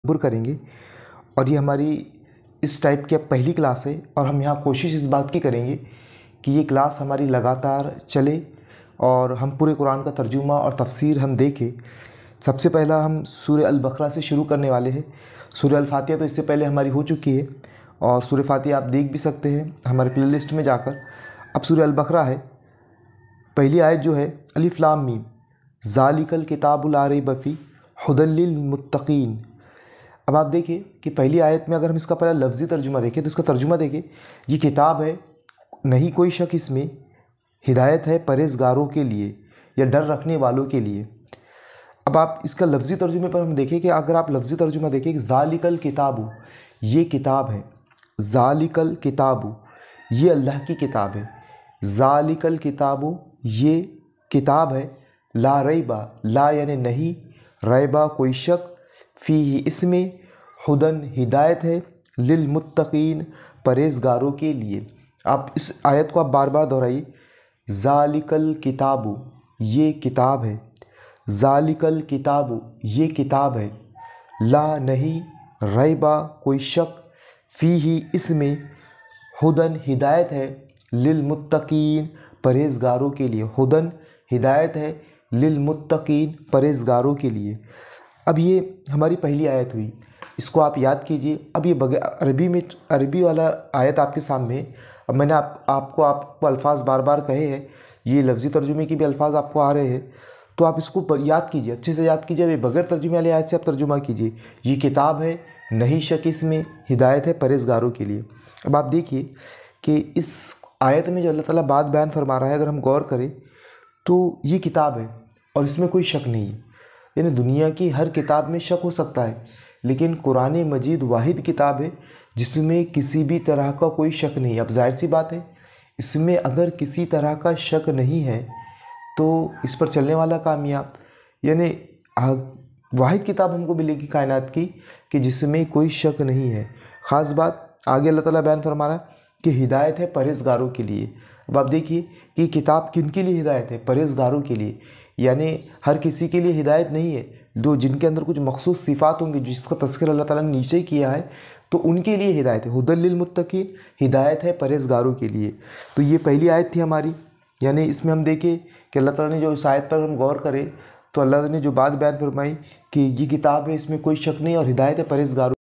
तदब्बुर करेंगे। और ये हमारी इस टाइप की अब पहली क्लास है और हम यहाँ कोशिश इस बात की करेंगे कि ये क्लास हमारी लगातार चले और हम पूरे कुरान का तर्जुमा और तफसीर हम देखें। सबसे पहला हम सूरह अल-बक़रा से शुरू करने वाले हैं। सूरह अल-फातिहा तो इससे पहले हमारी हो चुकी है और सूरह फातिहा आप देख भी सकते हैं हमारे प्ले लिस्ट में जाकर। अब सूरह अल-बक़रा है, पहली आयत जो है अलिफ लाम मीम ज़ालिकल किताबु ला रैब फ़ीह हुदल लिल मुत्तक़ीन। अब आप देखिए कि पहली आयत में अगर हम इसका पहला लफ्ज़ी तर्जुमा देखें तो इसका तर्जुमा देखिए, ये किताब है, नहीं कोई शक इसमें, हिदायत है परहेज़गारों के लिए या डर रखने वालों के लिए। अब आप इसका लफ्ज़ी तर्जुमे पर हम देखें कि अगर आप लफ्ज़ी तर्जुमा देखें कि ज़ालिकल किताबु, ये किताब है, ज़ालिकल किताबु, ये अल्लाह की किताब है। ज़ालिकल किताबु, ये किताब है, ला रैबा, ला यानी नहीं, रैबा कोई शक, फ़ीही इसमें, हुदन हिदायत है, लिल मुत्तक़ीन परहेज़गारों के लिए। आप इस आयत को आप बार बार दोहराइए, ज़ालिकल किताबु, ये किताब है, ज़ालिकल किताबु, ये किताब है, ला नहीं, रैबा कोई शक, फ़ीही इसमें, हुदन हिदायत है, लिल मुत्तक़ीन परहेज़गारों के लिए। हुदन हिदायत है, लिल मुत्तक़ीन परहेज़गारों के लिए। अब ये हमारी पहली आयत हुई, इसको आप याद कीजिए। अब ये अरबी वाला आयत आपके सामने है। अब मैंने आपको अल्फाज बार बार कहे हैं, ये लफ्ज़ी तर्जुमे के भी अल्फाज आपको आ रहे हैं, तो आप इसको याद कीजिए, अच्छे से याद कीजिए। बगैर तर्जुमे वाली आयत से आप तर्जुमा कीजिए। ये किताब है, नहीं शक इसमें, हिदायत है परहेज़गारों के लिए। अब आप देखिए कि इस आयत में जो अल्लाह ताला बात बयान फरमा रहा है, अगर हम गौर करें तो ये किताब है और इसमें कोई शक नहीं है। यानी दुनिया की हर किताब में शक हो सकता है, लेकिन कुरान मजीद वाहिद किताब है जिसमें किसी भी तरह का कोई शक नहीं। अब जाहिर सी बात है, इसमें अगर किसी तरह का शक नहीं है तो इस पर चलने वाला कामयाब। यानी वाहिद किताब हमको मिलेगी कायनात की कि जिसमें कोई शक नहीं है। ख़ास बात आगे अल्लाह ताला बयान फरमा रहा है कि हिदायत है परहेज़गारों के लिए। अब आप देखिए कि किताब किन के लिए हिदायत है, परहेज़गारों के लिए। यानी हर किसी के लिए हिदायत नहीं है, जो जिनके अंदर कुछ मखसूस सिफ़ात होंगी जिसका तज़किरा अल्लाह ताला ने नीचे किया है, तो उनके लिए हिदायत है। हुदल लिल मुत्तक़ीन, हिदायत है परहेज़गारों के लिए। तो ये पहली आयत थी हमारी। यानी इसमें हम देखें कि अल्लाह ताला ने जो इस आयत पर हम गौर करें तो अल्लाह ने जो बात बयान फरमाई कि ये किताब है, इसमें कोई शक नहीं और हिदायत है परहेज़गारों